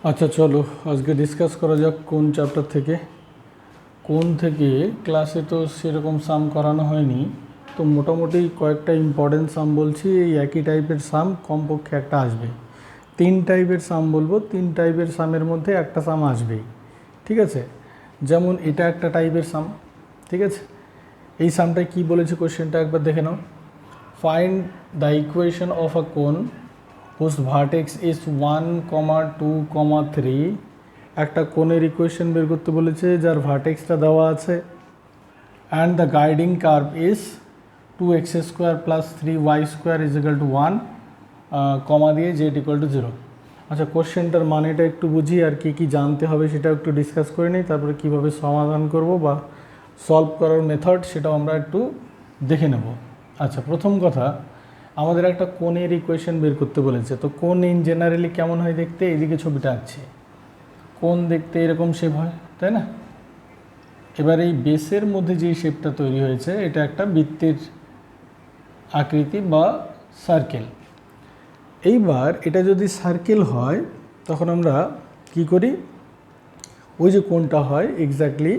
আচ্ছা চলো আজকে ডিসকাস করা যাক কোন চ্যাপ্টার থেকে। ক্লাসে তো সেরকম সাম করানো হয়নি, তো মোটামুটি কয়েকটা ইম্পর্টেন্ট সাম বলছি। এই একই টাইপের সাম কমপক্ষে একটা আসবে। 3 টাইপের সাম বলবো, 3 টাইপের সামের মধ্যে একটা সাম আসবেই, ঠিক আছে। যেমন এটা একটা টাইপের সাম, ঠিক আছে। এই সামটায় কি বলেছে কোশ্চেনটা একবার দেখে নাও। Find the equation of a cone whose vertex is 1, 2, 3। একটা কোণের ইকুয়েশন বের করতে বলেছে যার ভার্টেক্সটা দেওয়া আছে, and the guiding curve is 2x² + 3y² = 1, কমা দিয়ে z = 0। আচ্ছা, কোশ্চেনটার মানেটা একটু বুঝি আর কি জানতে হবে সেটা একটু ডিসকাস করে নিই, তারপরে কীভাবে সমাধান করব বা সলভ করার মেথড সেটাও আমরা একটু দেখে নেব। আচ্ছা, প্রথম কথা, আমাদের একটা কোণের ইকুয়েশন বের করতে বলেছে। তো কোণ ইন জেনারেলি কেমন হয় দেখতে? এইদিকে ছবিটা আঁকছি, কোণ দেখতে এরকম শেপ হয়, তাই না? এবার এই বেসের মধ্যে যেই শেপটা তৈরি হয়েছে এটা একটা বৃত্তের আকৃতি বা সার্কেল। এইবার এটা যদি সার্কেল হয় তখন আমরা কি করি, ওই যে কোণটা হয় এক্স্যাক্টলি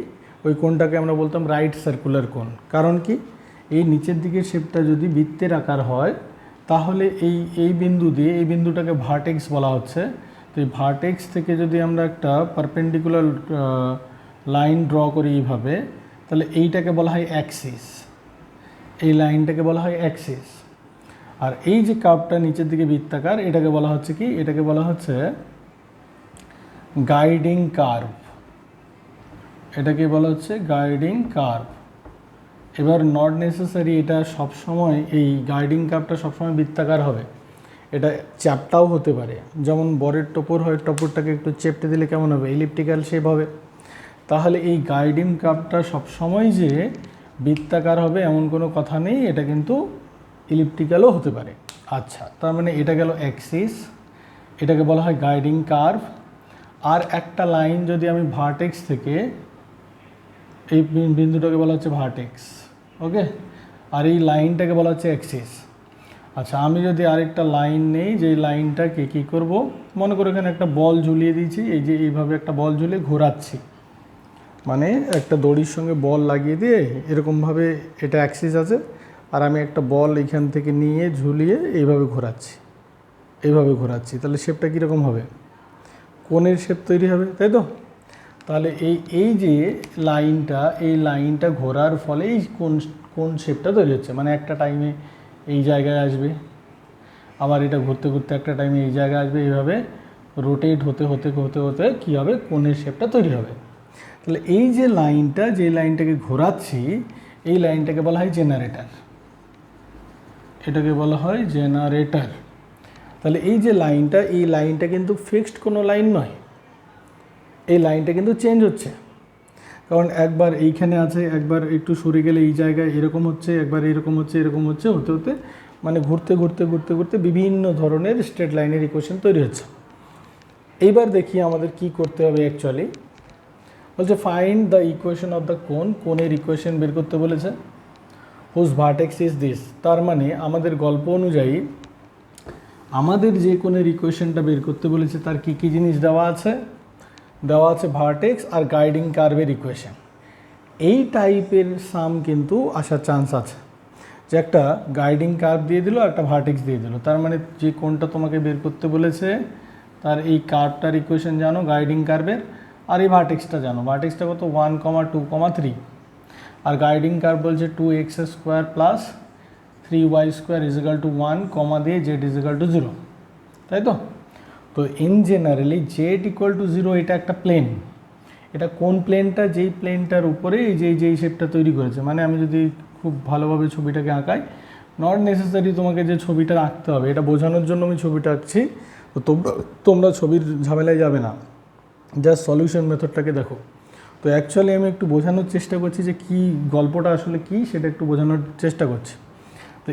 ওই কোণটাকে আমরা বলতাম রাইট সার্কুলার কোণ। কারণ কি, এই নিচের দিকের শেপটা যদি বৃত্তের আকার হয় তাহলে এই বিন্দু দিয়ে এই বিন্দুটাকে ভার্টেক্স বলা হচ্ছে। তো এই ভার্টেক্স থেকে যদি আমরা একটা পারপেন্ডিকুলার লাইন ড্র করি এইভাবে, তাহলে এইটাকে বলা হয় অ্যাক্সিস, এই লাইনটাকে বলা হয় অ্যাক্সিস। আর এই যে কার্ভটা নিচের দিকে বৃত্তাকার এটাকে বলা হচ্ছে কি, এটাকে বলা হচ্ছে গাইডিং কার্ভ, এটাকে বলা হচ্ছে গাইডিং কার্ভ। এবার নট নেসেসারি এটা সবসময় এই গাইডিং কার্ভটা সবসময় বৃত্তাকার হবে, এটা চ্যাপটাও হতে পারে। যেমন বরের টপর হয়, টপরটাকে একটু চেপটে দিলে কেমন হবে, ইলিপ্টিক্যাল শেপ হবে। তাহলে এই গাইডিং কার্ভটা সবসময় যে বৃত্তাকার হবে এমন কোনো কথা নেই, এটা কিন্তু ইলিপ্টিক্যালও হতে পারে। আচ্ছা, তার মানে এটা গেল অ্যাক্সিস, এটাকে বলা হয় গাইডিং কার্ভ। আর একটা লাইন যদি আমি ভার্টেক্স থেকে, এই বিন্দুটাকে বলা হচ্ছে ভার্টেক্স, ওকে, আর এই লাইনটাকে বলা হচ্ছে অ্যাক্সিস। আচ্ছা, আমি যদি আরেকটা লাইন নেই, যে লাইনটাকে কী করব, মনে করো এখানে একটা বল ঝুলিয়ে দিয়েছি, এই যে এইভাবে একটা বল ঝুলিয়ে ঘোরাচ্ছি, মানে একটা দড়ির সঙ্গে বল লাগিয়ে দিয়ে এরকমভাবে এটা অ্যাক্সিস আছে, আর আমি একটা বল এখান থেকে নিয়ে ঝুলিয়ে এইভাবে ঘোরাচ্ছি, তাহলে শেপটা কীরকম হবে, কোণের শেপ তৈরি হবে, তাই তো? তাহলে এই যে লাইনটা, এই লাইনটা ঘোরার ফলে এই কোন শেপটা তৈরি হচ্ছে, মানে একটা টাইমে এই জায়গায় আসবে, আবার এটা ঘুরতে ঘুরতে একটা টাইমে এই জায়গায় আসবে, এইভাবে রোটেট হতে হতে হতে হতে কী হবে, কোণের শেপটা তৈরি হবে। তাহলে এই যে লাইনটা, যে লাইনটাকে ঘোরাচ্ছি, এই লাইনটাকে বলা হয় জেনারেটর, এটাকে বলা হয় জেনারেটর। তাহলে এই যে লাইনটা, এই লাইনটা কিন্তু ফিক্সড কোনো লাইন নয়, এই লাইনটা কিন্তু চেঞ্জ হচ্ছে। কারণ একবার এইখানে আছে, একবার একটু সরে গেলে এই জায়গায় এরকম হচ্ছে, একবার এরকম হচ্ছে, এরকম হচ্ছে, হতে হতে মানে ঘুরতে ঘুরতে ঘুরতে ঘুরতে বিভিন্ন ধরনের স্ট্রেট লাইনের ইকুয়েশন তৈরি হচ্ছে। এইবার দেখি আমাদের কি করতে হবে। অ্যাকচুয়ালি বলছে find the equation of the কোণের ইকুয়েশন বের করতে বলেছে, হুজ ভার্টেক্স ইজ দিস। তার মানে আমাদের গল্প অনুযায়ী আমাদের যে কোণের ইকুয়েশনটা বের করতে বলেছে তার কী কী জিনিস দেওয়া আছে ভার্টেক্স আর গাইডিং কার্ভের ইকুয়েশন। এই টাইপের সাম কিন্তু আসার চান্স আছে, যে একটা গাইডিং কার্ভ দিয়ে দিল, একটা ভার্টেক্স দিয়ে দিল। তার মানে যে কোণটা তোমাকে বের করতে বলেছে তার এই কার্ভটার ইকুয়েশন জানো গাইডিং কার্ভের, আর এই ভার্টেক্সটা জানো। ভার্টেক্সটা কত, 1, 2, 3, আর গাইডিং কার্ভ বলছে 2x² + 3y² = 1, কমা দিয়ে z = 0, তাই তো? তো ইন জেনারেলি z = 0 এটা একটা প্লেন। এটা কোন প্লেনটা, যেই প্লেনটার উপরে এই যেই শেপটা তৈরি করেছে। মানে আমি যদি খুব ভালোভাবে ছবিটাকে আঁকাই, নট নেসেসারি তোমাকে যে ছবিটা আঁকতে হবে, এটা বোঝানোর জন্য আমি ছবিটা আঁকছি। তো তোমরা ছবির ঝামেলায় যাবে না, জাস্ট সলিউশন মেথডটাকে দেখো। তো অ্যাকচুয়ালি আমি একটু বোঝানোর চেষ্টা করছি যে কি গল্পটা আসলে কি, সেটা একটু বোঝানোর চেষ্টা করছি। তো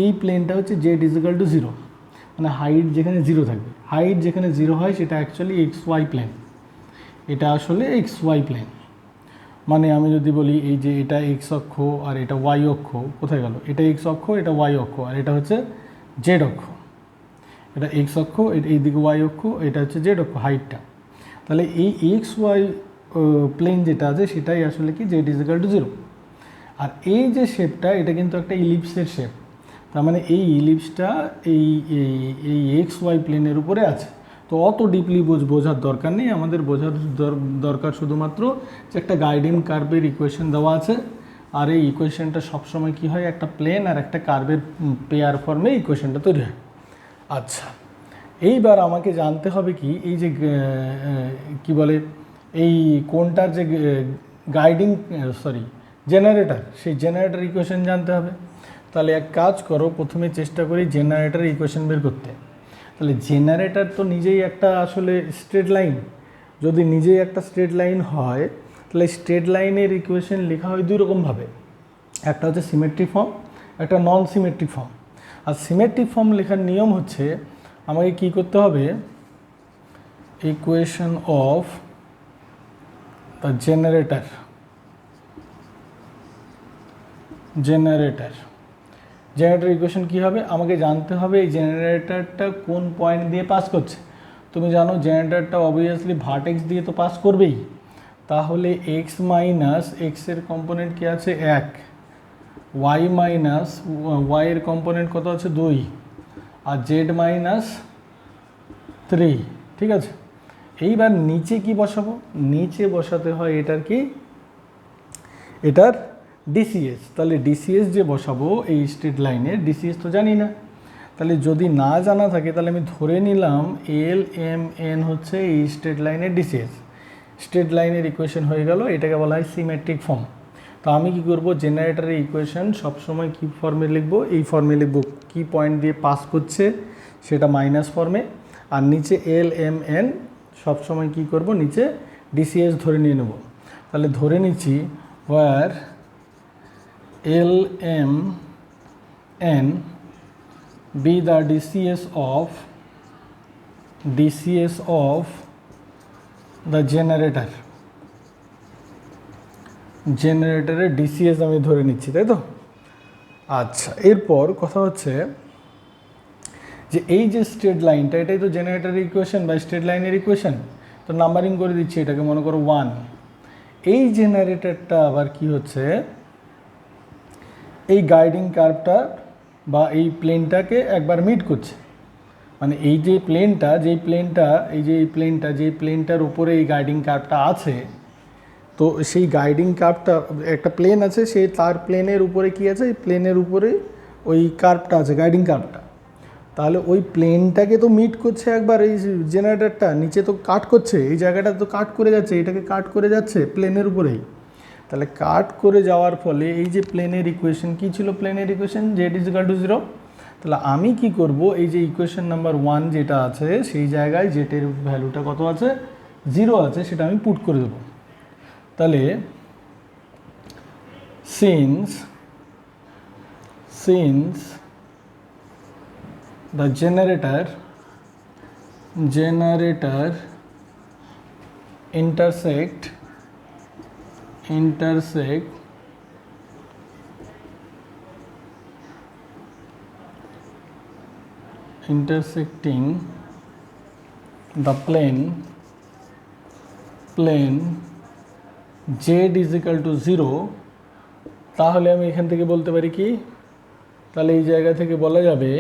এই প্লেনটা হচ্ছে z = 0, মানে হাইট যেখানে 0 থাকবে, হাইট যেখানে 0 হয় সেটা অ্যাকচুয়ালি xy প্লেন, এটা আসলে xy প্লেন। মানে আমি যদি বলি এই যে এটা x অক্ষ আর এটা y অক্ষ, কোথায় গেল, এটা x অক্ষ, এটা y অক্ষ, আর এটা হচ্ছে z অক্ষ। এটা x অক্ষ, এইদিকে y অক্ষ, এটা হচ্ছে z অক্ষ, হাইটটা। তাহলে এই এক্স ওয়াই প্লেন যেটা আছে সেটাই আসলে কি জেড ইজিক্যাল টু 0। আর এই যে শেপটা এটা কিন্তু একটা ইলিপসের শেপ, তার মানে এই ইলিপসটা এই এই এক্স ওয়াই প্লেনের উপরে আছে। তো অত ডিপলি বোঝার দরকার নেই, আমাদের বোঝার দরকার শুধুমাত্র যে একটা গাইডিং কার্ভের ইকুয়েশন দেওয়া আছে, আর এই ইকুয়েশনটা সবসময় কী হয়, একটা প্লেন আর একটা কার্ভের পেয়ার ফর্মে ইকুয়েশনটা তৈরি হয়। আচ্ছা, এইবার আমাকে জানতে হবে কি, এই যে কি বলে এই কোনটার যে গাইডিং জেনারেটর, সেই জেনারেটর ইকুয়েশন জানতে হবে। তাহলে এক কাজ করো, প্রথমে চেষ্টা করি জেনারেটর ইকুয়েশন বের করতে। তাহলে জেনারেটর তো নিজেই একটা আসলে স্ট্রেট লাইন, যদি নিজেই একটা স্ট্রেট লাইন হয় তাহলে স্ট্রেট লাইনের ইকুয়েশন লেখা হয় দুই রকমভাবে, একটা হচ্ছে সিমেট্রিক ফর্ম, একটা নন সিমেট্রিক ফর্ম। আর সিমেট্রিক ফর্ম লেখার নিয়ম হচ্ছে আমাকে কি করতে হবে, equation of the generator generator equation কী হবে, আমাকে জানতে হবে এই জেনারেটরটা কোন পয়েন্ট দিয়ে পাস করছে। তুমি জানো জেনারেটরটা অবভিয়াসলি ভার্টেক্স দিয়ে তো পাস করবেই, তাহলে এক্স মাইনাস এক্সের কম্পোনেন্ট কী আছে 1, ওয়াই মাইনাস ওয়াইয়ের কম্পোনেন্ট কত আছে 2, আর জেড মাইনাস 3। ঠিক আছে, এইবার নিচে কি বসাবো, নিচে বসাতে হয় এটার ডিসিএস। তাহলে ডিসিএস যে বসাবো এই স্ট্রেট লাইনের ডিসিএস তো জানি না, তাহলে যদি না জানা থাকে তাহলে আমি ধরে নিলাম এল এম এন হচ্ছে এই স্ট্রেট লাইনের ডিসিএস। স্ট্রেট লাইনের ইকুয়েশন হয়ে গেল, এটাকে বলা হয় সিমেট্রিক ফর্ম। তো আমি কি করব, জেনারেটরের ইকুয়েশন সবসময় কী ফর্মে লিখবো, এই ফর্মে লিখবো, কি পয়েন্ট দিয়ে পাস করছে সেটা মাইনাস ফর্মে, আর নিচে এল এম এন সবসময় কী করব, নিচে ডিসিএস ধরে নিয়ে নেব। তাহলে ধরে নিচ্ছি where L M N be the DCS of the জেনারেটরের ডিসিএস আমি ধরে নিচ্ছি, তাই তো। আচ্ছা, এরপর কথা হচ্ছে যে এই যে স্ট্রেট লাইনটা, এটাই তো জেনারেটরের ইকুয়েশন বা স্ট্রেট লাইনের ইকুয়েশন। তো নাম্বারিং করে দিচ্ছি, এটাকে মনে করো 1। এই জেনারেটরটা আবার কি হচ্ছে, এই গাইডিং কার্ভটা বা এই প্লেনটাকে একবার মিট করছে, মানে এই যে প্লেনটা যেই প্লেনটার উপরে এই গাইডিং কার্ভটা আছে, তো সেই গাইডিং কার্ভটা একটা প্লেন আছে, সেই তার প্লেনের উপরে কি আছে, এই প্লেনের উপরে ওই কার্ভটা আছে, গাইডিং কার্ভটা। তাহলে ওই প্লেনটাকে তো মিট করছে একবার এই জেনারেটরটা, নিচে তো কাট করছে, এই জায়গাটা তো কাট করে যাচ্ছে, এটাকে কাট করে যাচ্ছে প্লেনের উপরেই। তাহলে কাট করে যাওয়ার ফলে এই যে প্লেনের ইকুয়েশন কী ছিল, প্লেনের ইকুয়েশন জেড ইজিক্যাল টু 0। তাহলে আমি কি করব, এই যে ইকুয়েশন নাম্বার 1 যেটা আছে সেই জায়গায় জেটের ভ্যালুটা কত আছে, 0 আছে, সেটা আমি পুট করে দেবো। তাহলে since the generator intersecting the plane z is equal to 0, তাহলে আমি এখান থেকে বলতে পারি কি, তাহলে এই জায়গা থেকে বলা যাবে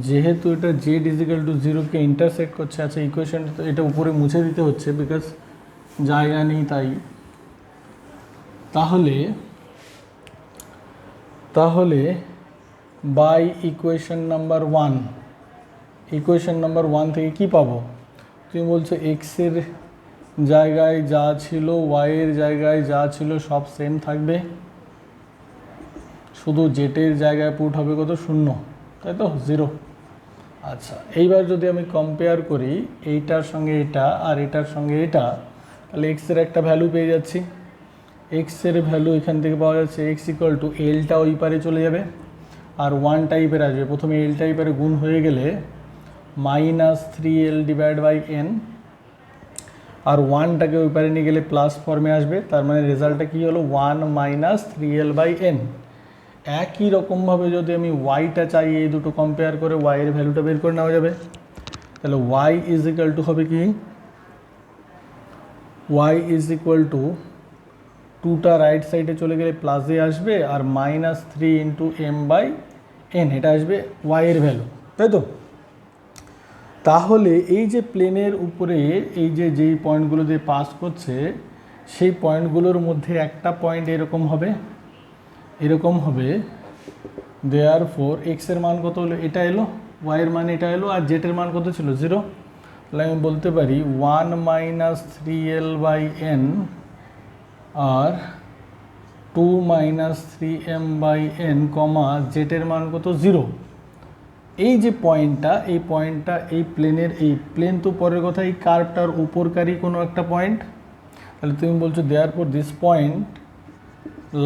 যেহেতু এটা z ইজিক্যাল টু 0কে ইন্টারসেক্ট করছে। আচ্ছা, ইকুয়েশন তো এটা উপরে মুছে দিতে হচ্ছে বিকজ জায়গা নেই, তাহলে বাই ইকুয়েশন নাম্বার 1 থেকে কি পাবো, তুমি বলছো এক্সের জায়গায় যা ছিল ওয়াইয়ের জায়গায় যা ছিল সব সেম থাকবে, শুধু জেটের জায়গায় পুট হবে কত, 0, তাই তো, 0। আচ্ছা, এইবার যদি আমি কম্পেয়ার করি এইটার সঙ্গে এটা আর এটার সঙ্গে এটা, তাহলে এক্সের একটা ভ্যালু পেয়ে যাচ্ছি। এক্সের ভ্যালু এখান থেকে পাওয়া যাচ্ছে এক্স ইকুয়াল টু, এলটা ওই পারে চলে যাবে আর 1 টাইপের আসবে, প্রথমে এল টাইপের গুণ হয়ে গেলে -3l ডিভাইড বাই n, আর 1টাকে ওই পারে নিয়ে গেলে প্লাস ফর্মে আসবে, তার মানে রেজাল্টটা কী হলো 1 - 3l বাই n। একই রকমভাবে যদি আমি ওয়াইটা চাই, এই দুটো কম্পেয়ার করে ওয়াইয়ের ভ্যালুটা বের করে নেওয়া যাবে। তাহলে ওয়াই ইজ ইকাল টু হবে কি ওয়াই ইজ ইকুয়াল টু টুটা রাইট সাইডে চলে গেলে প্লাসে আসবে আর -3 ইন্টু m/n এটা আসবে ওয়াইয়ের ভ্যালু, তাই তো? তাহলে এই যে প্লেনের উপরে এই যে যেই পয়েন্টগুলো দিয়ে পাস করছে সেই পয়েন্টগুলোর মধ্যে একটা পয়েন্ট এরকম হবে দেয়ারফর এক্সের মান কত হলো, এটা এলো, ওয়াইয়ের মান এটা এলো, আর জেটের মান কত ছিল 0। তাহলে আমি বলতে পারি 1 - 3l/n আর 2 - 3m/n কমা জেটের মান কত 0। এই যে পয়েন্টটা এই প্লেনের এই প্লেন তো পরের কথা, এই কার্ভটার উপরকারই কোনো একটা পয়েন্ট। তাহলে তুমি বলছো therefore this point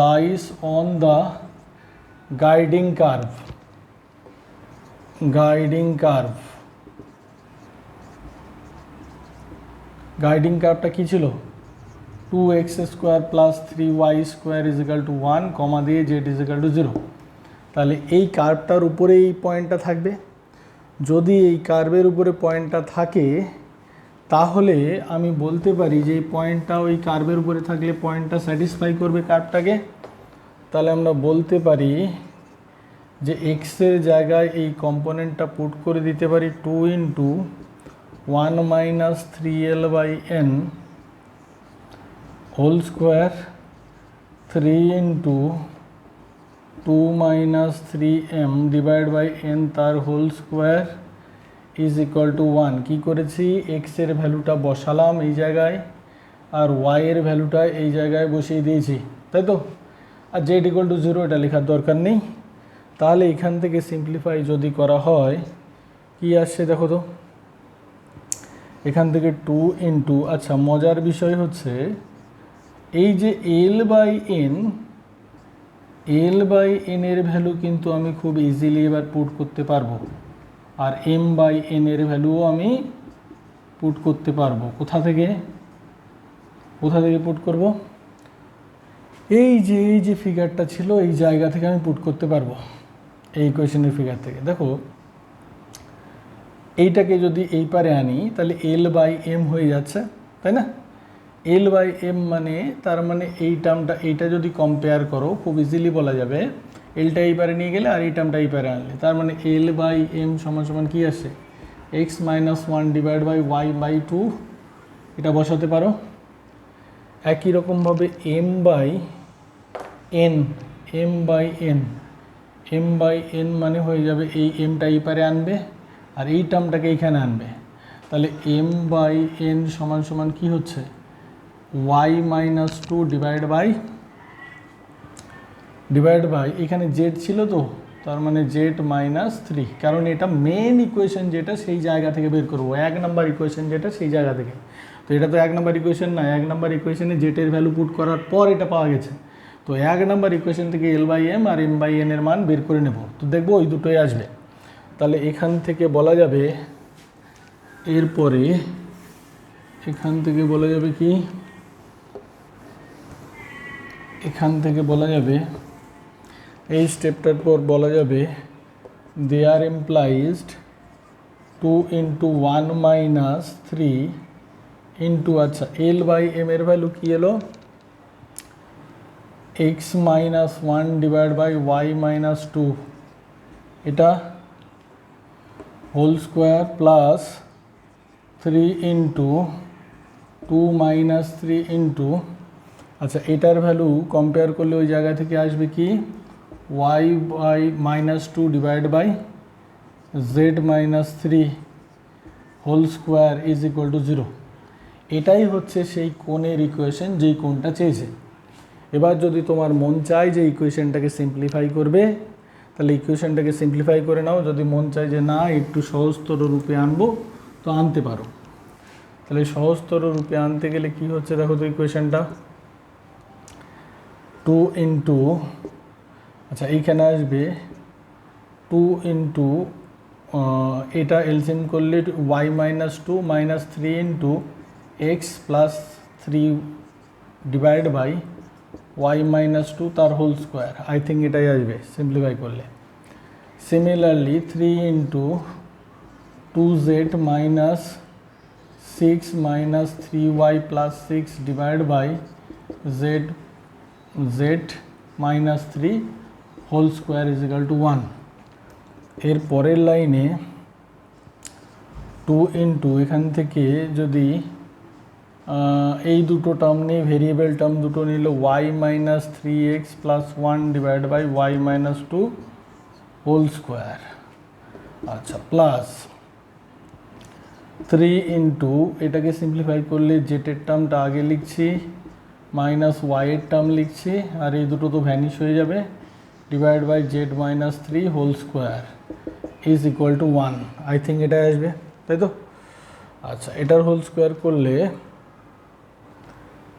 lies on the guiding curve. Guiding কার্ভটা কী ছিল, 2x² + 3y² = 1 কমা দিয়ে z = 0। তাহলে এই কার্ভটার উপরে এই পয়েন্টটা থাকবে। যদি এই কার্ভের উপরে পয়েন্টটা থাকে তাহলে আমি বলতে পারি যে এই পয়েন্টটা ওই কার্ভের উপরে থাকলে পয়েন্টটা স্যাটিসফাই করবে কার্ভটাকে। তাহলে আমরা বলতে পারি যে এক্সের জায়গায় এই কম্পোনেন্টটা পুট করে দিতে পারি 2 × 1 - 3l/n হোল স্কোয়ার 3 × 2 - 3m/n তার whole square is equal to 1। কী করেছি, এক্সের ভ্যালুটা বসালাম এই জায়গায় আর ওয়াইয়ের ভ্যালুটা এই জায়গায় বসিয়ে দিয়েছি, তাই তো? আর জেড ইকুয়াল টু 0 এটা লেখার দরকার নেই। তাহলে এখান থেকে সিম্পলিফাই যদি করা হয় কি আসছে দেখো তো, এখান থেকে 2 × আচ্ছা মজার বিষয় হচ্ছে এই যে l/n এর ভ্যালু কিন্তু আমি খুব ইজিলি এবার পুট করতে পারবো, আর m/n এর ভ্যালুও আমি পুট করতে পারবো। কোথা থেকে পুট করব, এই যে ফিগারটা ছিল এই জায়গা থেকে আমি পুট করতে পারবো, এই ইকুয়েশনের ফিগার থেকে। দেখো এইটাকে যদি এই পারে আনি তাহলে l/m হয়ে যাচ্ছে, তাই না? l/m মানে তার মানে এই টার্মটা এইটা যদি কম্পেয়ার করো খুব ইজিলি বলা যাবে এলটা এই পারে নিয়ে গেলে আর এই টার্মটা এই পারে আনলে, তার মানে l/m সমান কী আসে, x - 1 / y/2 এটা বসাতে পারো। একই রকমভাবে m/n মানে হয়ে যাবে এই mটা এই পারে আনবে আর এই টার্মটাকে এইখানে আনবে। তাহলে m/n সমান কি হচ্ছে, y - 2 ডিভাইড বাই এখানে z ছিল তো, তার মানে z - 3, কারণ এটা মেন ইকুয়েশন যেটা সেই জায়গা থেকে বের করবো, 1 নম্বর ইকুয়েশন যেটা সেই জায়গা থেকে। তো এটা তো 1 নম্বর ইকুয়েশন না, 1 নম্বর ইকুয়েশনে জেটের ভ্যালু পুট করার পর এটা পাওয়া গেছে। তো 1 নম্বর ইকুয়েশন থেকে l/m আর m/n এর মান বের করে নেব, তো দেখবো ওই দুটোই আসবে। তাহলে এখান থেকে বলা যাবে এরপরে এখান থেকে বলা যাবে কি, এখান থেকে বলা যাবে এই স্টেপটার পর বলা যাবে দেয়ার ইমপ্লাইজড 2 × 1 - 3 ইন্টু আচ্ছা l/m এর ভ্যালু কী এলো, x - 1 / y - 2 এটা হোল স্কোয়ার প্লাস 3 × 2 - 3 ইন্টু আচ্ছা এটার ভ্যালু কম্পেয়ার করলে ওই জায়গা থেকে আসবে কি y - 2 divide by z - 3 whole square is equal to 0। এটাই হচ্ছে সেই কোণের ইকুয়েশন যেই কোণটা চেয়েছে। এবার যদি তোমার মন চায় যে ইকুয়েশনটাকে সিম্পলিফাই করবে তাহলে ইকুয়েশনটাকে সিম্পলিফাই করে নাও, যদি মন চায় যে না একটু সহজতর রূপে আনবো তো আনতে পারো। তাহলে সহজতর রূপে আনতে গেলে কি হচ্ছে দেখো তো ইকুয়েশনটা 2 × আচ্ছা এইখানে আসবে 2 × এটা এলসিএম করলে y - 2 - 3 × x + 3 divide by y - 2 তার হোল স্কোয়ার, আই থিঙ্ক এটাই আসবে সিম্পলিফাই করলে। Similarly 3 × 2z - 6 minus 3y plus 6 divided by z minus 3 whole square is equal to 1. এর পরের লাইনে 2 ইন্টু এখান থেকে যদি এই দুটো টার্ম নিয়ে ভেরিয়েবল টার্ম দুটো নিল y minus 3x plus 1 divide by y minus 2 whole square, আচ্ছা, প্লাস 3 ইন্টু এটাকে সিম্পলিফাই করলে জেটের টার্মটা আগে লিখছি মাইনাস ওয়াইয়ের টার্ম লিখছি, আর এই দুটো তো ভ্যানিশ হয়ে যাবে, divide by z minus 3 whole square is equal to 1। I think এটা আসবে, তাই তো? আচ্ছা, এটার হোল স্কোয়ার করলে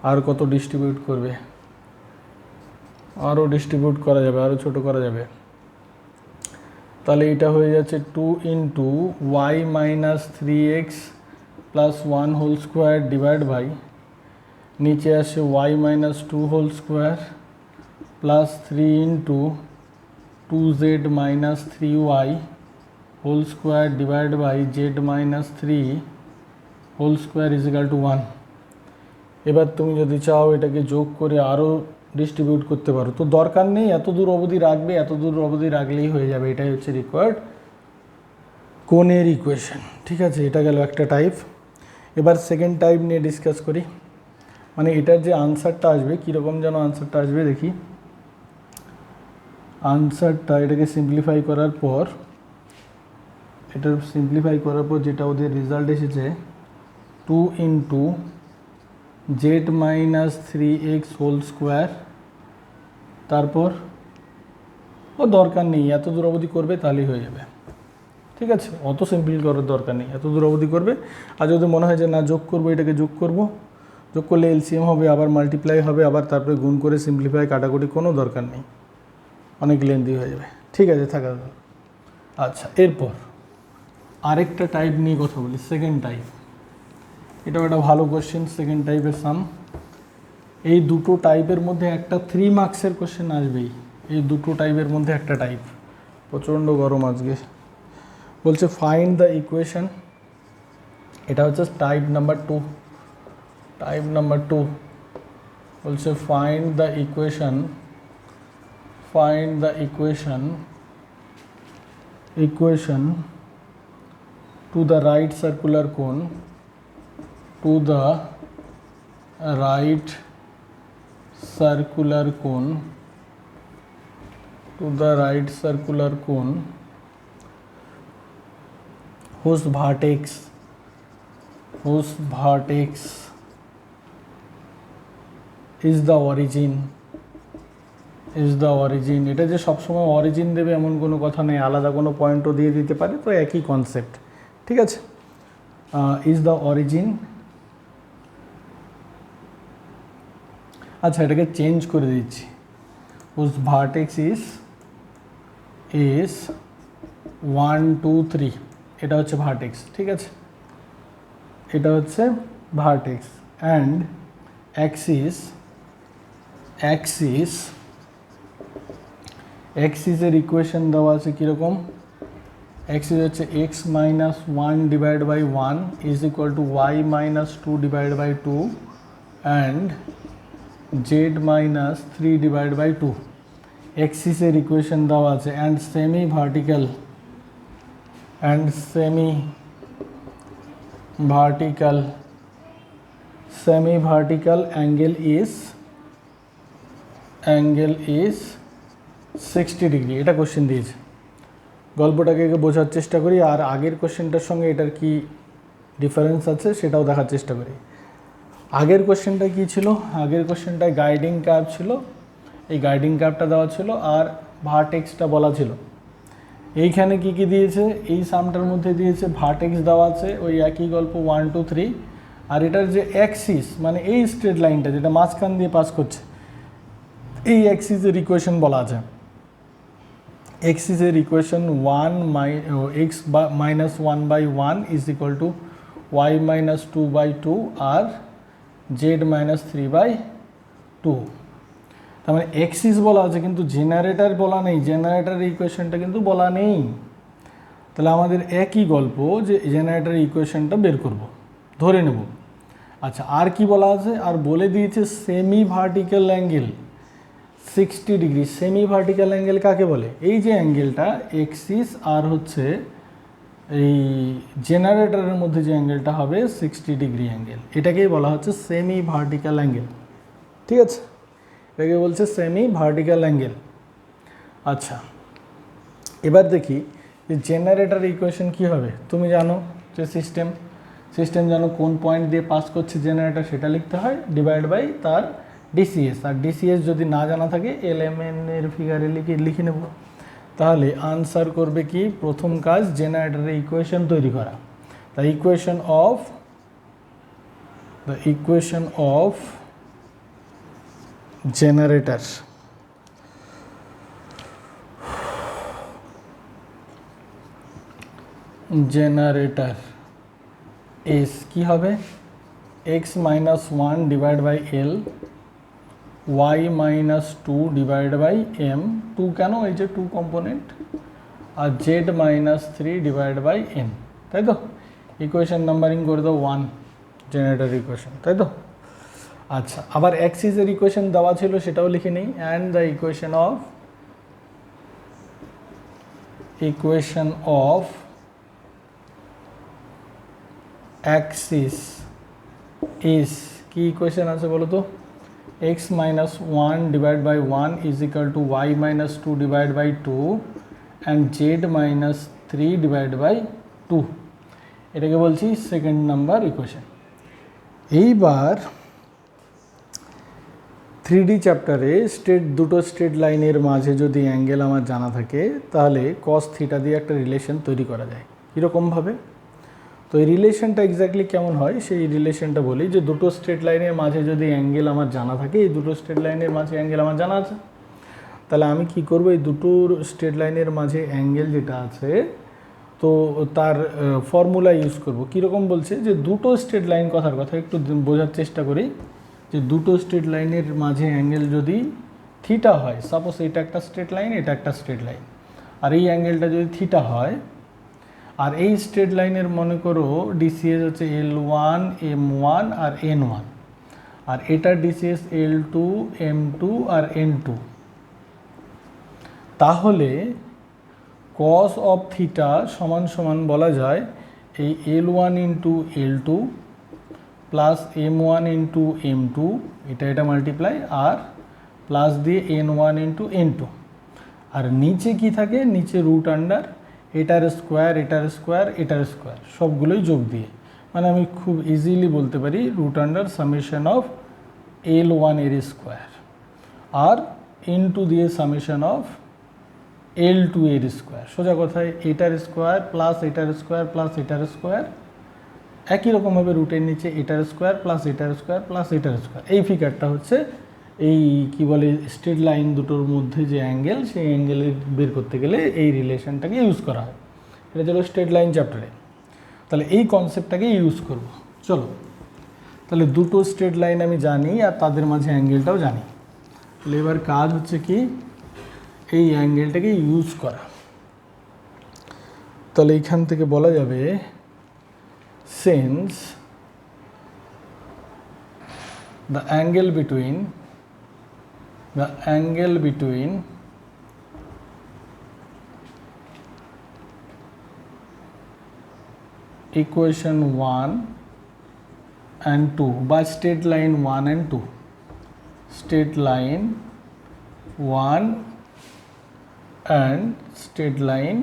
আর কত ডিস্ট্রিবিউট করবে, আরও ডিস্ট্রিবিউট করা যাবে, আরও ছোটো করা যাবে। তাহলে এটা হয়ে যাচ্ছে 2 into y minus 3x plus 1 whole square divide by নিচে আসে y minus 2 whole square plus 3 into 2z minus 3y whole square divide by z minus 3 whole square is equal to 1। এবার তুমি যদি চাও এটাকে যোগ করে আরও ডিস্ট্রিবিউট করতে পারো, তো দরকার নেই এত দূর অবধি রাখবে, এত দূর অবধি রাখলেই হয়ে যাবে। এটাই হচ্ছে রিকোয়ার্ড কোণের ইকুয়েশন, ঠিক আছে? এটা গেল একটা টাইপ। এবার সেকেন্ড টাইপ নিয়ে ডিসকাস করি, মানে এটার যে আনসারটা আসবে কীরকম যেন আনসারটা আসবে দেখি। আনসারটা এটাকে সিম্পলিফাই করার পর যেটা ওদের রেজাল্ট এসেছে 2 into z minus 3x whole square, তারপর ও দরকার নেই এত দূর অবধি করবে তাহলেই হয়ে যাবে, ঠিক আছে? অত সিম্পল করার দরকার নেই, এত দূর অবধি করবে। আর যদি মনে হয় যে না যোগ করবো, এটাকে যোগ করলে এলসিএম হবে, আবার মাল্টিপ্লাই হবে, আবার তারপরে গুণ করে সিম্পলিফাই কাটাকুটি কোনো দরকার নেই, অনেক লেন্দি হয়ে যাবে, ঠিক আছে? থাকা। আচ্ছা, এরপর আরেকটা টাইপ নিয়ে কথা বলি, সেকেন্ড টাইপ। এটাও একটা ভালো কোশ্চেন, সেকেন্ড টাইপের সাম। এই দুটো টাইপের মধ্যে একটা 3 মার্কসের কোশ্চেন আসবেই, এই দুটো টাইপের মধ্যে একটা টাইপ। প্রচণ্ড গরম আজকে। বলছে ফাইন্ড দ্য ইকুয়েশন, এটা হচ্ছে টাইপ নাম্বার 2। বলছে find the equation to the right circular কোন, whose vertex is the origin। এটা যে সবসময় অরিজিন দেবে এমন কোনো কথা নেই, আলাদা কোনো পয়েন্টও দিয়ে দিতে পারে, তো একই কনসেপ্ট, ঠিক আছে? Is the origin. আচ্ছা, এটাকে চেঞ্জ করে দিচ্ছি, whose vertex is 1 2 3, এটা হচ্ছে ভার্টেক্স, ঠিক আছে? এটা হচ্ছে ভার্টেক্স অ্যান্ড অ্যাক্সিসের ইকুয়েশন দেওয়া আছে কীরকম। অ্যাক্সিস হচ্ছে x minus 1 divide by 1 is equal to y minus 2 divide by 2 and z minus 3 divide by 2। অ্যাক্সিসের ইকুয়েশন দেওয়া আছে and semi vertical angle is 60 degree. এটা কোশ্চেন দিয়েছে, গল্পটাকে বোঝার চেষ্টা করি, আর আগের কোশ্চেনটার সঙ্গে এটার কি ডিফারেন্স আছে সেটাও দেখার চেষ্টা করি। আগের কোশ্চেনটা কী ছিল? আগের কোশ্চেনটায় গাইডিং কার্ভ ছিল, এই গাইডিং কার্ভটা দেওয়া ছিল আর ভার্টেক্সটা বলা ছিল। এইখানে কি কি দিয়েছে? এই সামটার মধ্যে দিয়েছে ভার্টেক্স দেওয়া আছে, ওই একই গল্প 1 2 3, আর এটার যে অ্যাক্সিস মানে এই স্ট্রেট লাইনটা যেটা মাঝখান দিয়ে পাস করছে, এই অ্যাক্সিসের ইকুয়েশন বলা আছে। অ্যাক্সিসের equation x minus 1 by 1 is equal to y minus 2 by 2 আর z মাইনাস 3 বাই 2। তার মানে অ্যাক্সিস বলা আছে কিন্তু জেনারেটর বলা নেই, জেনারেটরের ইকুয়েশনটা কিন্তু বলা নেই। তাহলে আমাদের একই গল্প যে জেনারেটরের ইকুয়েশনটা বের করব, ধরে নেব। আচ্ছা, আর কি বলা আছে, আর বলে দিয়েছে semi vertical angle 60 degree. Semi vertical angle কাকে বলে? এই যে অ্যাঙ্গেলটা এক্সিস আর হচ্ছে এই জেনারেটরের মধ্যে যে অ্যাঙ্গেলটা হবে 60 ডিগ্রি অ্যাঙ্গেল, এটাকেই বলা হচ্ছে সেমি ভার্টিক্যাল অ্যাঙ্গেল। ঠিক আছে, এটাকে বলছে সেমি ভার্টিক্যাল অ্যাঙ্গেল। আচ্ছা, এবার দেখি যে জেনারেটর ইকুয়েশন কী হবে। তুমি জানো যে সিস্টেম জানো কোন পয়েন্ট দিয়ে পাস করছে জেনারেটর, সেটা লিখতে হয় ডিভাইড বাই তার ডিসিএস। আর ডিসিএস যদি না জানা থাকে এলএমএন এর ফিগারে লিখে নেব। তাহলে আনসার করবে কি, প্রথম কাজ জেনারেটরের ইকুয়েশন তৈরি করা। The equation of generator is কি হবে, x minus 1 divide by l, y minus 2 divide by m, 2 কেন, এই যে 2 কম্পোনেন্ট, আর z minus 3 divide by n. তাই তো, ইকুয়েশন নাম্বারিং করে দাও 1 জেনারেটর ইকুয়েশন, তাই তো। আচ্ছা, আবার অ্যাক্সিসের ইকুয়েশন দেওয়া ছিল, সেটাও লিখে নিই। And the equation of Axis is, কি ইকুয়েশন আছে বলো তো, x minus 1 divided by 1 is equal to y minus 2 divided by 2 and z minus 3 divided by 2, এটাকে বলছি সেকেন্ড নাম্বার ইকুয়েশন। এইবার 3D চ্যাপ্টারে দুটো স্ট্রেট লাইনের মাঝে যদি অ্যাঙ্গেল আমার জানা থাকে, তাহলে cos থিটা দিয়ে একটা রিলেশন তৈরি করা যায়। কীরকমভাবে? তো এই রিলেশনটা এক্স্যাক্টলি কেমন হয় সেই রিলেশনটা বলি, যে দুটো স্ট্রেট লাইনের মাঝে যদি অ্যাঙ্গেল আমার জানা থাকে, এই দুটো স্ট্রেট লাইনের মাঝে অ্যাঙ্গেল আমার জানা আছে, তাহলে আমি কি করব, এই দুটো স্ট্রেট লাইনের মাঝে অ্যাঙ্গেল যেটা আছে তো তার ফর্মুলা ইউজ করব। কীরকম বলছে, যে দুটো স্ট্রেট লাইন, কথার কথা একটু বোঝার চেষ্টা করি, যে দুটো স্ট্রেট লাইনের মাঝে অ্যাঙ্গেল যদি থিটা হয়, সাপোজ এটা একটা স্ট্রেট লাইন, এটা একটা স্ট্রেট লাইন, আর এই অ্যাঙ্গেলটা যদি থিটা হয়, আর এই স্ট্রেট লাইনের মনে করো ডিসিএস হচ্ছে L1 M1 আর N1, আর এটা ডিসিএস L2 M2 আর N2, তাহলে cos অফ থিটা সমান সমান বলা যায় এই L1 into L2 plus M1 into M2, এটা মাল্টিপ্লাই, আর প্লাস দিয়ে N1 ইন্টু N2, আর নিচে কি থাকে, নিচে রুট আন্ডার এটার স্কোয়ার সবগুলোই যোগ দিয়ে, মানে আমি খুব ইজিলি বলতে পারি root under summation of L1 এর স্কোয়ার, আর ইনটু দিয়ে সামেশন অফ L2 এর স্কোয়ার। সোজা কথায় এটার স্কোয়ার প্লাস এটার স্কোয়ার প্লাস এটার স্কোয়ার, একই রকমভাবে রুটের নিচে এটার স্কোয়ার প্লাস এটার স্কোয়ার প্লাস এটার স্কোয়ার। এই ফিগারটা হচ্ছে এই কি বলে স্ট্রেট লাইন দুটোর মধ্যে যে অ্যাঙ্গেল, সেই অ্যাঙ্গেলে বের করতে গেলে এই রিলেশনটাকে ইউজ করা হয়। এটা ছিল স্ট্রেট লাইন চ্যাপ্টারে, তাহলে এই কনসেপ্টটাকে ইউজ করব। চলো, তাহলে দুটো স্ট্রেট লাইন আমি জানি আর তাদের মাঝে অ্যাঙ্গেলটাও জানি, তাহলে এবার কাজ হচ্ছে কি এই অ্যাঙ্গেলটাকে ইউজ করা। তাহলে এইখান থেকে বলা যাবে since the angle between equation 1 and 2 বা straight line 1 and 2, straight line 1 and straight line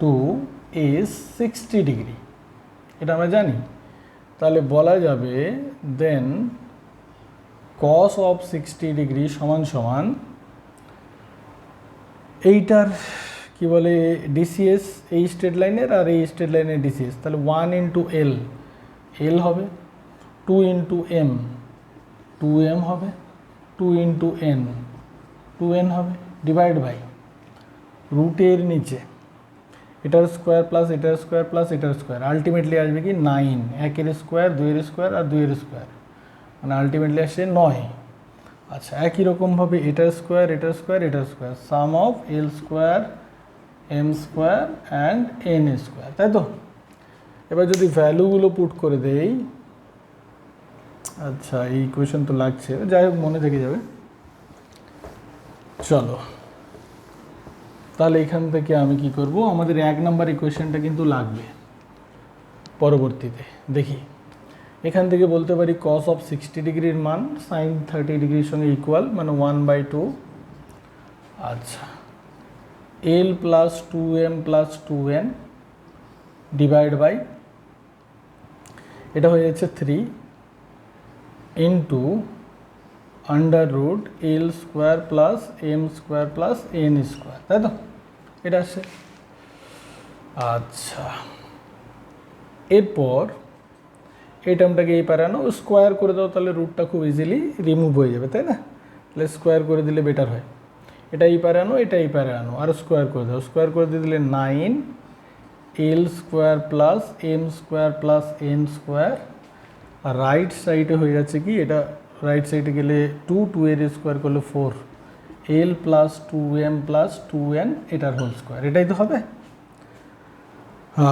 2 is 60 degree, এটা আমরা জানি। তাহলে বলা যাবে দেন cos অফ 60 ডিগ্রি সমান সমান এইটার কি বলে ডিসিএস, এই স্ট্রেট লাইনের আর এই স্ট্রেট লাইনের ডিসিএস, তাহলে 1 ইন্টু এল হবে, 2 ইন্টু এম 2m হবে, 2 ইন্টু এন 2n হবে, ডিভাইড বাই রুটের নিচে এটার স্কোয়ার প্লাস এটার স্কোয়ার প্লাস এটার স্কোয়ার, আলটিমেটলি আসবে কি 9, একের স্কোয়ার, দুইয়ের স্কোয়ার আর দুইয়ের স্কোয়ার, মানে আলটিমেটলি আসছে 9। আচ্ছা, একই রকমভাবে এটার স্কোয়ার এটার স্কোয়ার এটার square, sum of l square m square and n square, তাই তো। এবার যদি ভ্যালুগুলো পুট করে দেই, আচ্ছা এই ইকুয়েশন তো লাগছে, যাই হোক মনে থেকে যাবে। চলো তাহলে এখান থেকে আমি কি করব, আমাদের 1 নম্বর ইকুয়েশনটা কিন্তু লাগবে পরবর্তীতে। দেখি এখান থেকে বলতে পারি cos অফ 60 ডিগ্রির মান sin 30 ডিগ্রির সঙ্গে ইকুয়াল, মানে 1/2। আচ্ছা l plus 2m plus 2n divide by, এটা হয়ে যাচ্ছে 3 into under root l square plus m square plus n square, তাই তো? এটা আসছে। আচ্ছা এরপর এই টার্মটাকে এই পারে আনো, স্কোয়ার করে দাও, তাহলে রুটটা খুব ইজিলি রিমুভ হয়ে যাবে, তাই না? তাহলে স্কোয়ার করে দিলে বেটার হয়। এটা এই পারে আনো, এটা এই পারে আনো, আর স্কোয়ার করে দাও। স্কোয়ার করে দিয়ে দিলে 9 l square plus m square plus n square, আর রাইট সাইডে হয়ে যাচ্ছে কি, এটা রাইট সাইডে গেলে 2 এর স্কোয়ার করলে 4 l plus 2m plus 2n এটার হোল স্কোয়ার, এটাই তো হবে।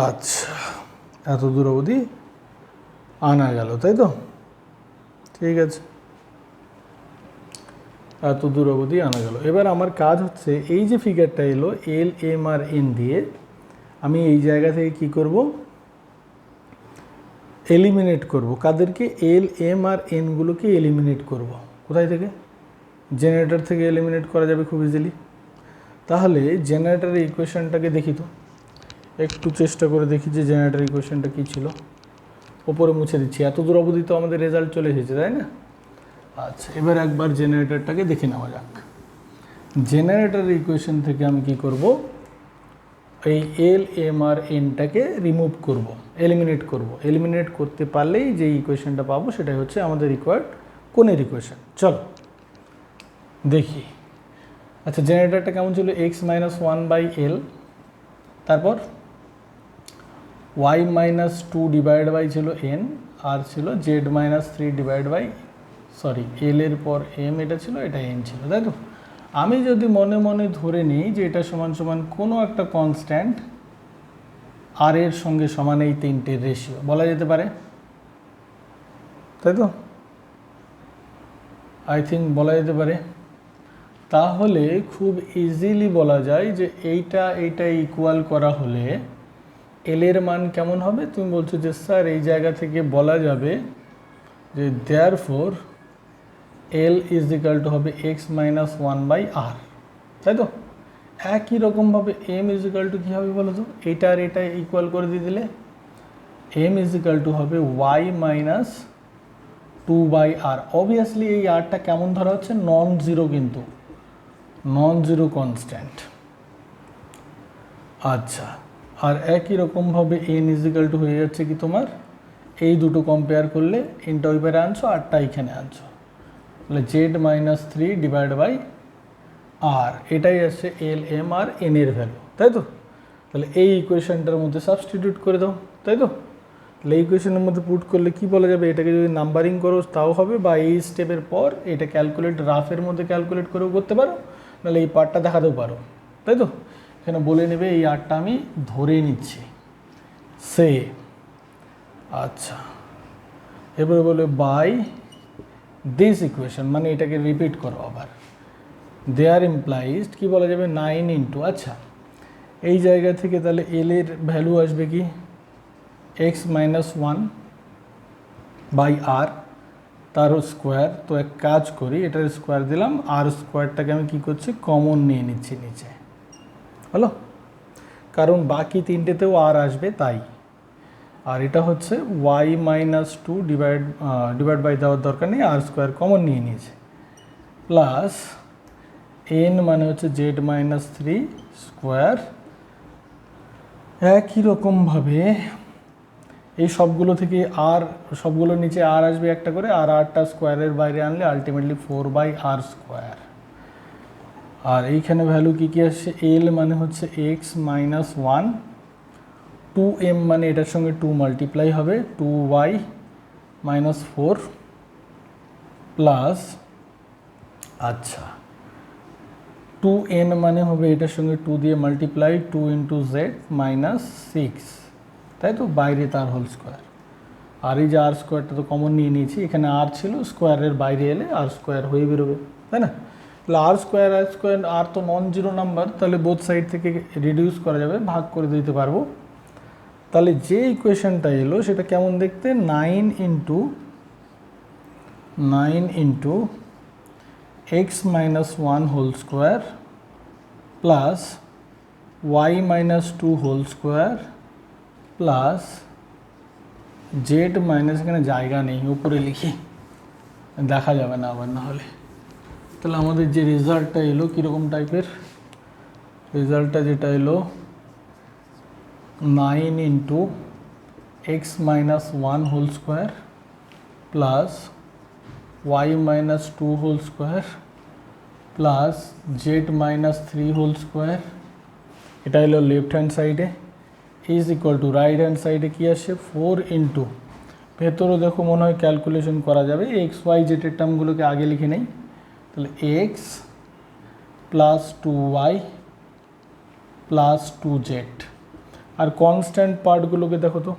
আচ্ছা এত দূর অবধি আনা গেল, তাই তো? ঠিক আছে, এত দূর অবধি আনা গেল। এবার আমার কাজ হচ্ছে এই যে ফিগারটা এলো l m আর n দিয়ে, আমি এই জায়গা থেকে কি করব, এলিমিনেট করব। কাদেরকে? l m আর n গুলোকে এলিমিনেট করব। কোথায় থেকে? জেনারেটর থেকে এলিমিনেট করা যাবে খুব ইজিলি। তাহলে জেনারেটরের ইকুয়েশনটাকে দেখি তো, একটু চেষ্টা করে দেখি যে জেনারেটর ইকুয়েশনটা কী ছিল। ওপরে মুছে দিচ্ছি, এত দূর অবধি তো আমাদের রেজাল্ট চলে এসেছে, তাই না? আচ্ছা এবার একবার জেনারেটরটাকে দেখে নেওয়া যাক। জেনারেটরের ইকুয়েশন থেকে আমি কি করব, এই l m আর nটাকে রিমুভ করব, এলিমিনেট করব। এলিমিনেট করতে পারলেই যে ইকুয়েশনটা পাবো সেটাই হচ্ছে আমাদের রিকোয়ার্ড কোণের ইকুয়েশন। চলো দেখি। আচ্ছা জেনারেটরটা কেমন ছিল, x মাইনাস 1/l, তারপর y মাইনাস 2 ডিভাইড বাই ছিল n, আর ছিল z minus 3 divide by, sorry l এর পর m এটা ছিল, এটা n ছিল, তাই তো? আমি যদি মনে মনে ধরে নিই যে এটা সমান সমান কোনো একটা কনস্ট্যান্ট আর এর সঙ্গে সমান এই তিনটের রেশিও বলা যেতে পারে, তাই তো? আই থিঙ্ক বলা যেতে পারে। তাহলে খুব ইজিলি বলা যায় যে এইটা ইকুয়াল করা হলে এল এর মান কেমন হবে? তুমি বলছো যে স্যার এই জায়গা থেকে বলা যাবে যে therefore L is equal two হবে এক্স মাইনাস 1/r, তাই তো? একই রকমভাবে এম ইজ ইকাল টু কী হবে বলো তো? এইটা আর এটা ইকুয়াল করে দিয়ে দিলে এম ইজ ইকাল টু হবে ওয়াই মাইনাস 2/r। অবভিয়াসলি এই আরটা কেমন ধরা হচ্ছে? নন জিরো, কিন্তু নন জিরো কনস্ট্যান্ট। আচ্ছা আর একই রকমভাবে এন ইজিক্যাল টু হয়ে যাচ্ছে কি তোমার, এই দুটো কম্পেয়ার করলে এনটা ওই পারে আনছো, আরটা এইখানে আনছো, তাহলে জেড মাইনাস 3 ডিভাইড বাই আর, এটাই আসছে এল এম আর এন এর ভ্যালু, তাই তো? তাহলে এই ইকুয়েশনটার মধ্যে সাবস্টিটিউট করে দাও, তাই তো? তাহলে এই ইকুয়েশনের মধ্যে পুট করলে কি বলা যাবে, এটাকে যদি নাম্বারিং করো তাও হবে, বা এই স্টেপের পর এটা ক্যালকুলেট রাফের মধ্যে ক্যালকুলেট করেও করতে পারো, নাহলে এই পার্টটা দেখাতেও পারো, তাই তো? এখানে বলে নেবে এই আরটা আমি ধরে নিচ্ছি সে। আচ্ছা এবারে বলে বাই দিস ইকুয়েশন, মানে এটাকে রিপিট করো আবার। দেয়ার ইমপ্লাইজড কি বলা যাবে, 9 ইন্টু, আচ্ছা এই জায়গা থেকে তাহলে এল এর ভ্যালু আসবে কি এক্স মাইনাস 1/r, তার স্কোয়ার। তো এক কাজ করি, এটার স্কোয়ার দিলাম, আর স্কোয়ারটাকে আমি কি করছি, কমন নিয়ে নিচ্ছি নিচে, হলো? কারণ বাকি তিনটেতেও আর আসবে তাই। আর এটা হচ্ছে ওয়াই মাইনাস 2 ডিভাইড বাই দেওয়ার দরকার নেই, আর স্কোয়ার কমন নিয়ে নিয়েছে, প্লাস এন মানে হচ্ছে জেড মাইনাস 3 স্কোয়ার। একই রকমভাবে এই সবগুলো থেকে আর, সবগুলোর নিচে আর আসবে একটা করে, আর আরটা স্কোয়ারের বাইরে আনলে আলটিমেটলি 4/r স্কোয়ার। আর এইখানে ভ্যালু কী কী আসছে, এল মানে হচ্ছে এক্স মাইনাস 1, 2m মানে এটার সঙ্গে 2 মাল্টিপ্লাই হবে 2y মাইনাস 4 প্লাস, আচ্ছা 2n মানে হবে এটার সঙ্গে 2 দিয়ে মাল্টিপ্লাই 2 ইন্টু জেড মাইনাস 6 তাই তো, বাইরে তার হোল স্কোয়ার। আর এই যে আর স্কোয়ারটা তো কমন নিয়ে নিয়েছি, এখানে আর ছিল, স্কোয়ারের বাইরে এলে আর স্কোয়ার হয়ে বেরোবে, তাই না? তাহলে আর স্কোয়ার আর তো নন জিরো নাম্বার, তাহলে বোথ সাইড থেকে রিডিউস করা যাবে, ভাগ করে দিতে পারবো। তাহলে যে ইকুয়েশনটা এলো সেটা কেমন দেখতে, 9 into x minus 1 whole square plus y minus 2 whole square plus z minus, এখানে জায়গা নেই, উপরে লিখি, দেখা যাবে না আবার না হলে। তাহলে আমাদের যে রেজাল্টটা এলো কীরকম টাইপের, রেজাল্টটা যেটা এলো 9 into x minus 1 whole square plus y minus 2 whole square plus z minus 3 whole square, এটা হলো লেফট হ্যান্ড সাইডে, is equal to right hand সাইডে কী আসে 4 ইন্টু, ভেতরও দেখো মনে হয় ক্যালকুলেশন করা যাবে, এক্স ওয়াই জেডের টার্মগুলোকে আগে লিখে নেই। তাহলে x plus 2y plus 2z, আর কনস্ট্যান্ট পার্টগুলোকে দেখো তো,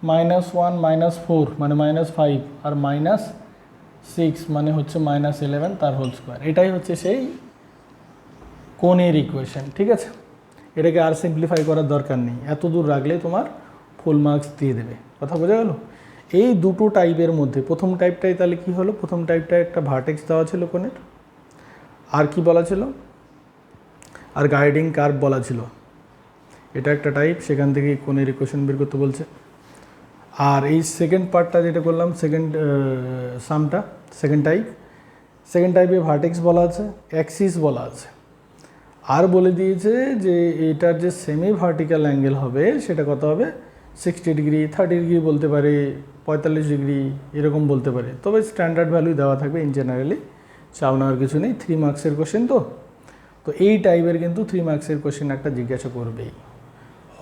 -1 -4 মানে -5, আর -6 মানে হচ্ছে -11 তার হোল স্কোয়ার। এটাই হচ্ছে সেই কোণের ইকুয়েশন, ঠিক আছে? এটাকে আর সিম্পলিফাই করার দরকার নেই, এত দূর রাখলে তোমার ফুল মার্কস দিয়ে দেবে। কথা বোঝা গেল? এই দুটো টাইপের মধ্যে প্রথম টাইপটাই তাহলে কি হলো, প্রথম টাইপটায় একটা ভার্টেক্স দেওয়া ছিল কোণের, আর কি বলা ছিল, আর গাইডিং কার্ভ বলা ছিল, এটা একটা টাইপ, সেখান থেকে কোণের ইকুয়েশন বের করতে বলছে। আর এই সেকেন্ড পার্টটা যেটা করলাম, সামটা সেকেন্ড টাইপে ভার্টেক্স বলা আছে, অ্যাক্সিস বলা আছে, আর বলে দিয়েছে যে এটার যে সেমি ভার্টিক্যাল অ্যাঙ্গেল হবে সেটা কত হবে, 60 ডিগ্রি, 30 ডিগ্রি বলতে পারে, 45 ডিগ্রি এরকম বলতে পারে, তবে স্ট্যান্ডার্ড ভ্যালু দেওয়া থাকবে ইন জেনারেলি, চাও নেওয়ার কিছু নেই, 3 মার্কসের কোশ্চেন তো এই টাইপের কিন্তু 3 মার্কসের কোশ্চেন একটা জিজ্ঞাসা করবেই,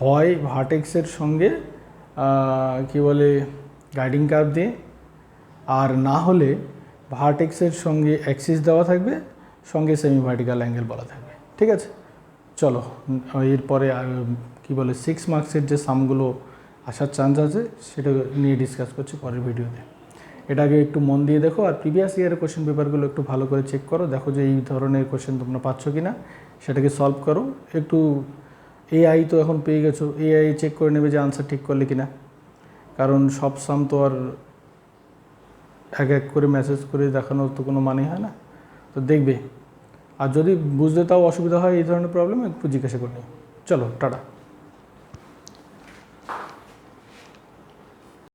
হয় ভার্টেক্সের সঙ্গে কি বলে গাইডিং কার্ভ দিয়ে, আর না হলে ভার্টেক্সের সঙ্গে অ্যাক্সিস দেওয়া থাকবে, সঙ্গে সেমি ভার্টিক্যাল অ্যাঙ্গেল বলা থাকবে, ঠিক আছে? চলো এরপরে কি বলে 6 মার্কসের যে সামগুলো আসার চান্স আছে সেটা নিয়ে ডিসকাস করছি পরের ভিডিওতে। এটাকে একটু মন দিয়ে দেখো, আর প্রিভিয়াস ইয়ারের কোশ্চেন পেপারগুলো একটু ভালো করে চেক করো, দেখো যে এই ধরনের কোশ্চেন তোমরা পাচ্ছ কি না, সেটাকে সলভ করো। একটু এআই তো এখন পেয়ে গেছো, এআই চেক করে নেবে যে আনসার ঠিক করলে কি না, কারণ সব সাম তো আর এক করে মেসেজ করে দেখানোর তো কোনো মানে হয় না, তো দেখবে। আর যদি বুঝতে তাও অসুবিধা হয় এই ধরনের প্রবলেম, একটু জিজ্ঞাসা করে নিই। চলো টাটা।